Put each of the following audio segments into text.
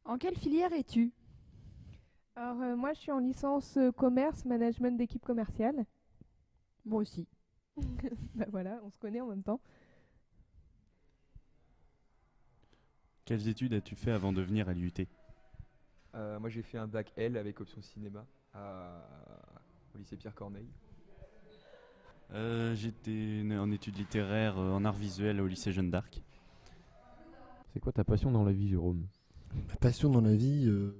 En quelle filière es-tu? Alors, moi, je suis en licence commerce, management d'équipe commerciale. Moi aussi. Bah voilà, on se connaît en même temps. Quelles études as-tu fait avant de venir à l'IUT? Moi j'ai fait un bac L avec option cinéma au lycée Pierre Corneille. J'étais en études littéraires en art visuel au lycée Jeanne d'Arc. C'est quoi ta passion dans la vie, Jérôme? Ma passion dans la vie, j'aime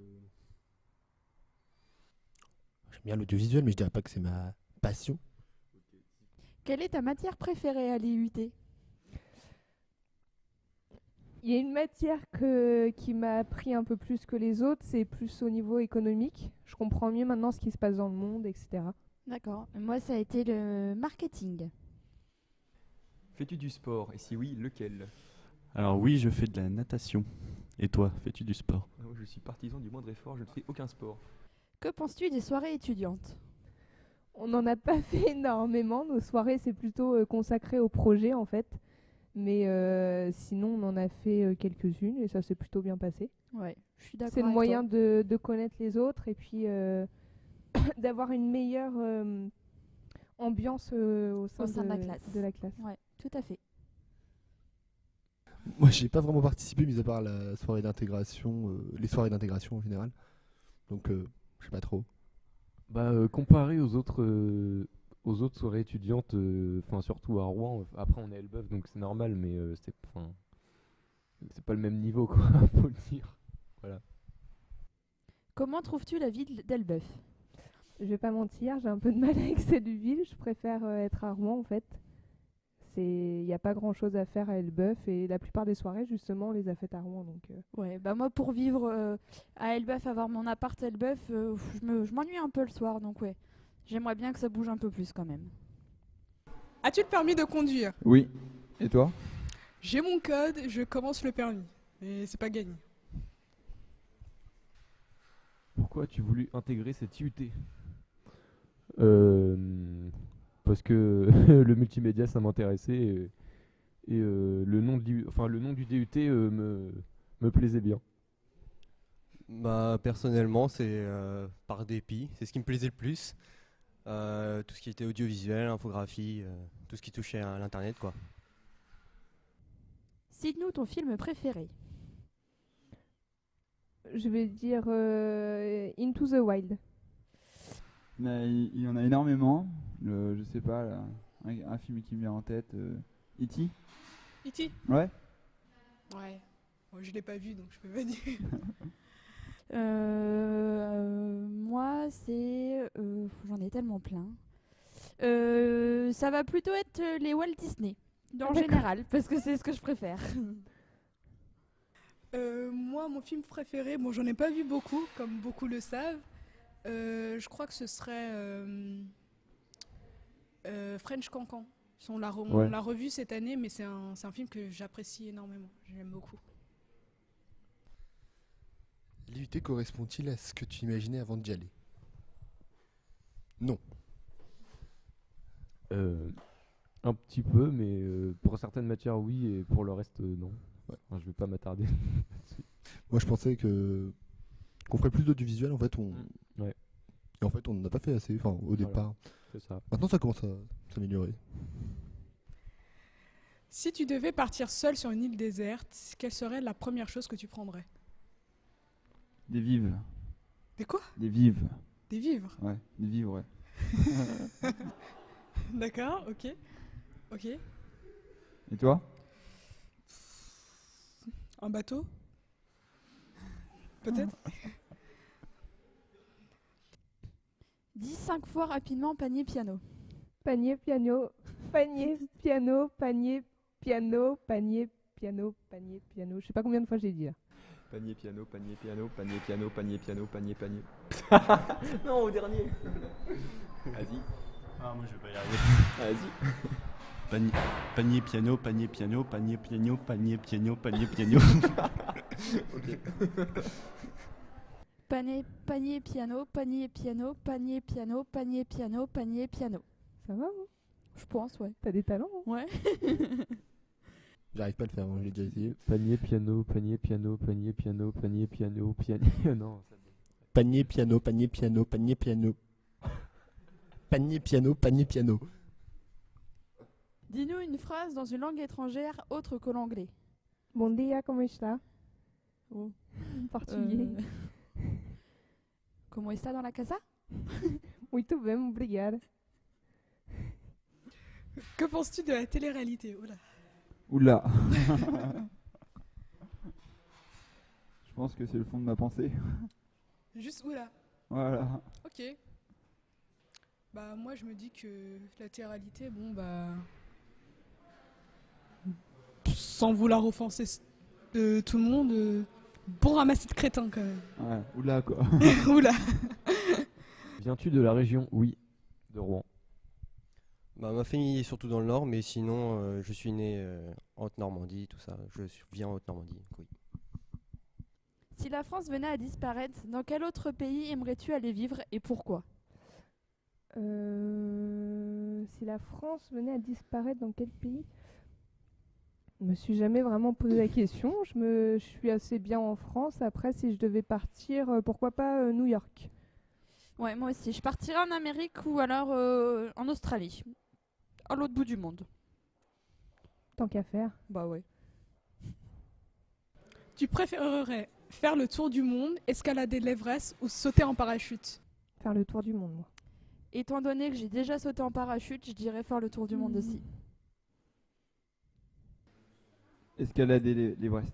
bien l'audiovisuel, mais je dirais pas que c'est ma passion. Quelle est ta matière préférée à l'IUT? Il y a une matière qui m'a pris un peu plus que les autres, c'est plus au niveau économique. Je comprends mieux maintenant ce qui se passe dans le monde, etc. D'accord. Moi, ça a été le marketing. Fais-tu du sport? Et si oui, lequel? Alors oui, je fais de la natation. Et toi, fais-tu du sport? Moi, je suis partisan du moindre effort, je ne fais aucun sport. Que penses-tu des soirées étudiantes? On n'en a pas fait énormément. Nos soirées, c'est plutôt consacré au projet, en fait. Mais sinon, on en a fait quelques-unes et ça s'est plutôt bien passé. Ouais, je suis d'accord C'est le avec moyen toi. de connaître les autres et puis d'avoir une meilleure ambiance au sein sein de la classe. de la classe. Ouais, tout à fait. Moi, j'ai pas vraiment participé, mis à part la soirée d'intégration, les soirées d'intégration en général. Donc, je sais pas trop. Comparé aux autres soirées étudiantes, enfin surtout à Rouen, après on est à Elbeuf donc c'est normal, mais c'est pas le même niveau quoi, faut le dire. Voilà. Comment trouves-tu la ville d'Elbeuf? Je vais pas mentir, j'ai un peu de mal avec cette ville. Je préfère être à Rouen en fait. Il n'y a pas grand chose à faire à Elbeuf et la plupart des soirées justement on les a faites à Rouen. Donc, Ouais, bah moi pour vivre à Elbeuf, avoir mon appart à Elbeuf, je m'ennuie un peu le soir, donc ouais. J'aimerais bien que ça bouge un peu plus quand même. As-tu le permis de conduire? Oui. Et toi? J'ai mon code, je commence le permis. Et c'est pas gagné. Pourquoi as-tu voulu intégrer cette IUT? Parce que le multimédia ça m'intéressait et le nom du DUT me plaisait bien. Bah, personnellement, c'est par dépit. C'est ce qui me plaisait le plus. Tout ce qui était audiovisuel, infographie, tout ce qui touchait à l'internet, quoi. Cite-nous ton film préféré. je vais dire Into the Wild. Il y en a énormément. Je sais pas, là, un film qui me vient en tête. E.T. E.T. Ouais. Ouais. Moi, je l'ai pas vu, donc je peux pas dire. Moi, c'est... j'en ai tellement plein. Ça va plutôt être les Walt Disney, en général, parce que c'est ce que je préfère. Moi, mon film préféré, bon, j'en ai pas vu beaucoup, comme beaucoup le savent. Je crois que ce serait French Cancan. On l'a revu cette année, mais c'est un film que j'apprécie énormément. J'aime beaucoup. L'IUT correspond-il à ce que tu imaginais avant d'y aller? Non. Un petit peu, mais pour certaines matières oui et pour le reste non. Ouais. Enfin, je vais pas m'attarder. Moi, je pensais qu'on ferait plus d'audiovisuel. En fait, Ouais, et en fait, on n'en a pas fait assez. Enfin, au Voilà. départ. c'est ça. Maintenant, ça commence à s'améliorer. Si tu devais partir seul sur une île déserte, quelle serait la première chose que tu prendrais? Des vives. Des quoi? Des vives. Des vivres. Ouais, des vivres, ouais. D'accord, ok. Ok. Et toi? Un bateau? Peut-être? Dis 5 fois rapidement panier piano. Panier, piano, panier, piano, panier, piano, panier, piano, panier, piano. Je sais pas combien de fois j'ai dit là. Panier, piano, panier, piano, panier, piano, panier, piano, panier, panier. Non, au dernier. Vas-y. Ah, moi je vais pas y arriver. Vas-y. Panier, piano, panier, piano, panier, piano, panier, piano, panier, piano. Ok. Panier, piano, panier, piano, panier, piano, panier, piano, panier, piano. Ça va, hein? Je pense, ouais. T'as des talents, hein? Ouais. J'arrive pas à le faire, j'ai déjà essayé. Panier, piano, panier, piano, panier, piano, panier, piano, piano. Non, ça... Panier, piano, panier, piano, panier, piano. Panier, piano, panier, piano. Dis-nous une phrase dans une langue étrangère autre que l'anglais. Bon dia, como está? Oh. Portugais. Comment está dans la casa? Muito bem, obrigada. Que penses-tu de la télé-réalité? Oula. Oula. Je pense que c'est le fond de ma pensée. Juste oula. Voilà. Ok. Bah moi je me dis que la télé-réalité, bon bah... Sans vouloir offenser tout le monde, bon ramassis de crétins quand même. Ouais, oula quoi. Oula. Viens-tu de la région? Oui, de Rouen. Bah, ma famille est surtout dans le nord, mais sinon, je suis né en Haute-Normandie, tout ça. Viens en Haute-Normandie, donc oui. Si la France venait à disparaître, dans quel autre pays aimerais-tu aller vivre et pourquoi? Si la France venait à disparaître, dans quel pays? Je me suis jamais vraiment posé la question. Je suis assez bien en France. Après, si je devais partir, pourquoi pas New York? Ouais, moi aussi. Je partirais en Amérique ou alors en Australie. À l'autre bout du monde. Tant qu'à faire. Bah ouais. Tu préférerais faire le tour du monde, escalader l'Everest ou sauter en parachute? Faire le tour du monde, moi. Étant donné que j'ai déjà sauté en parachute, je dirais faire le tour du monde aussi. Escalader l'Everest.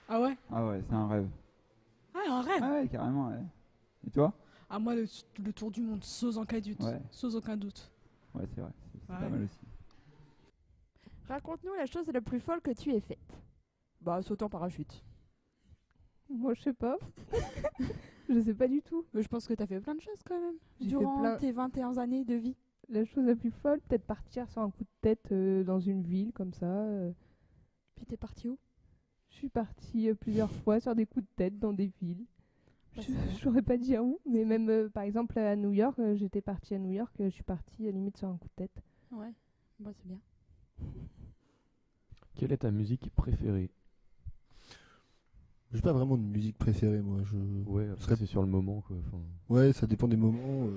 Ah ouais? Ah ouais, c'est un rêve. Ah, un rêve? Ah ouais, carrément, ouais. Et toi? Ah moi le tour du monde, sans aucun doute. Ouais. Sans aucun doute. Ouais, c'est vrai. C'est Ouais. pas mal aussi. Raconte-nous la chose la plus folle que tu aies faite. Bah, sauter en parachute. Moi, je sais pas. Je sais pas du tout. Mais je pense que t'as fait plein de choses quand même. J'ai Durant fait plein- tes 21 années de vie. La chose la plus folle, peut-être partir sur un coup de tête dans une ville comme ça. Puis t'es parti où? Je suis partie plusieurs fois sur des coups de tête dans des villes. Bah, Je c'est- saurais pas dire où, mais même par exemple à New York, j'étais partie à New York, je suis partie limite sur un coup de tête. Ouais, bah c'est bien. Quelle est ta musique préférée? J'ai pas vraiment de musique préférée, moi. Ouais, après, serait- c'est sur le moment quoi. Enfin, Ouais, ça dépend des moments.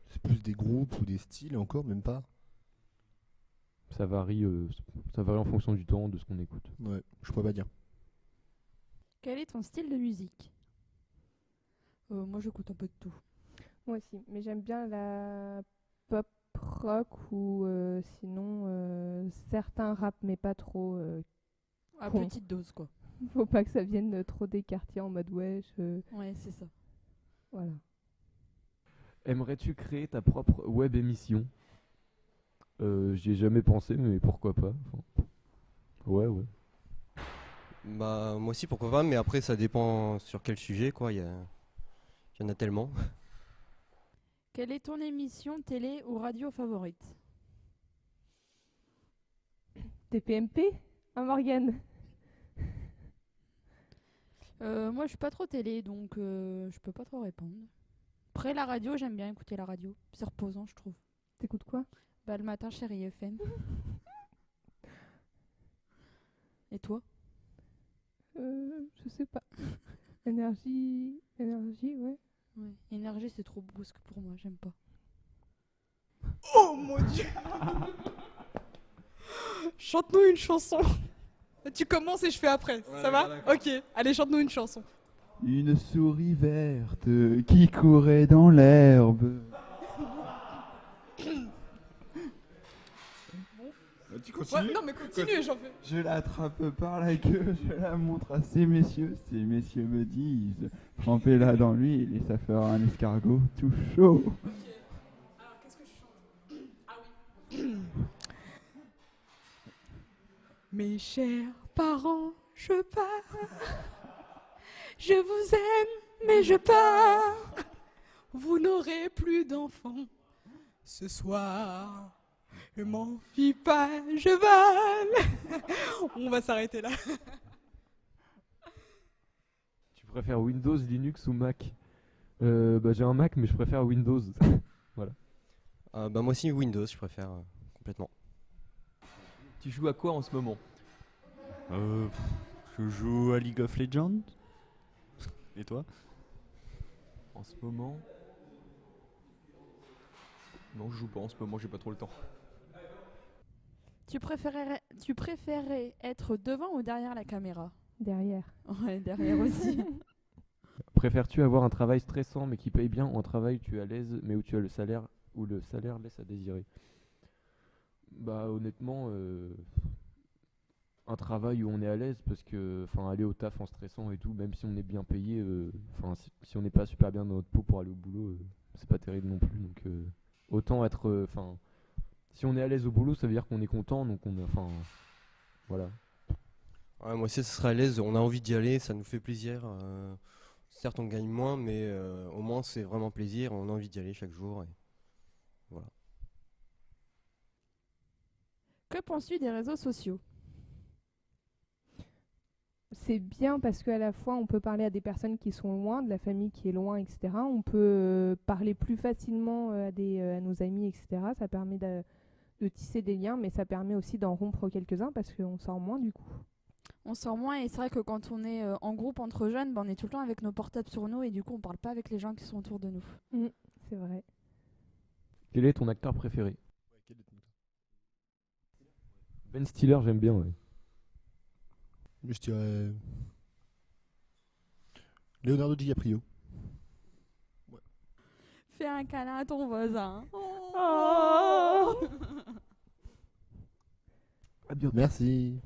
C'est plus des groupes ou des styles, encore, même pas. ça varie en fonction du temps, de ce qu'on écoute. Ouais, je pourrais pas dire. Quel est ton style de musique? Moi j'écoute un peu de tout. Moi aussi, mais j'aime bien la pop rock ou sinon certains rap, mais pas trop. À Con. petite dose quoi. Faut pas que ça vienne trop des quartiers en mode wesh. Ouais, c'est ça. Voilà. Aimerais-tu créer ta propre web émission? J'y ai jamais pensé, mais pourquoi pas. Enfin, ouais. Bah, moi aussi, pourquoi pas, mais après, ça dépend sur quel sujet, quoi. Il y en a tellement. Quelle est ton émission télé ou radio favorite? TPMP, hein, Morgane? Moi je suis pas trop télé donc je peux pas trop répondre. Après la radio, j'aime bien écouter la radio. C'est reposant je trouve. T'écoutes quoi? Bah le matin chérie FM. Et toi? Je sais pas. Énergie, ouais. Ouais. Énergie c'est trop brusque pour moi, j'aime pas. Oh mon dieu. Chante-nous une chanson. Tu commences et je fais après, ça va? Ok, allez chante-nous une chanson. Une souris verte qui courait dans l'herbe. Tu Ouais, non mais continue, j'en fais. Je l'attrape par la queue, je la montre à ces messieurs. Ces messieurs me disent, trempez-la dans l'huile et ça fera un escargot tout chaud. Alors qu'est-ce que je chante? Ah oui. Mes chers parents, je pars. Je vous aime, mais je pars. Vous n'aurez plus d'enfants ce soir. Je m'en fie pas, je vole. On va s'arrêter là. Tu préfères Windows, Linux ou Mac? J'ai un Mac, mais je préfère Windows. Voilà. Moi aussi Windows, je préfère complètement. Tu joues à quoi en ce moment? Je joue à League of Legends. Et toi? En ce moment. Non, je joue pas en ce moment, j'ai pas trop le temps. Tu préférerais être devant ou derrière la caméra? Derrière. Ouais, derrière aussi. Préfères-tu avoir un travail stressant mais qui paye bien ou un travail où tu es à l'aise mais où tu as le salaire laisse à désirer? Bah honnêtement, un travail où on est à l'aise parce que aller au taf en stressant et tout, même si on est bien payé, si on n'est pas super bien dans notre peau pour aller au boulot, c'est pas terrible non plus. Donc autant être, si on est à l'aise au boulot, ça veut dire qu'on est content, donc voilà. Ouais, moi aussi, ça serait à l'aise. On a envie d'y aller, ça nous fait plaisir. Certes, on gagne moins, mais au moins, c'est vraiment plaisir. On a envie d'y aller chaque jour. Et voilà. Que penses-tu des réseaux sociaux? C'est bien parce qu'à la fois, on peut parler à des personnes qui sont loin, de la famille qui est loin, etc. On peut parler plus facilement à nos amis, etc. Ça permet de tisser des liens, mais ça permet aussi d'en rompre quelques-uns parce qu'on sort moins du coup. On sort moins et c'est vrai que quand on est en groupe entre jeunes, on est tout le temps avec nos portables sur nous et du coup on parle pas avec les gens qui sont autour de nous. C'est vrai. Quel est ton acteur préféré? Ben Stiller, j'aime bien, ouais. Je dirais Leonardo DiCaprio. Fais un câlin à ton voisin. Oh Merci.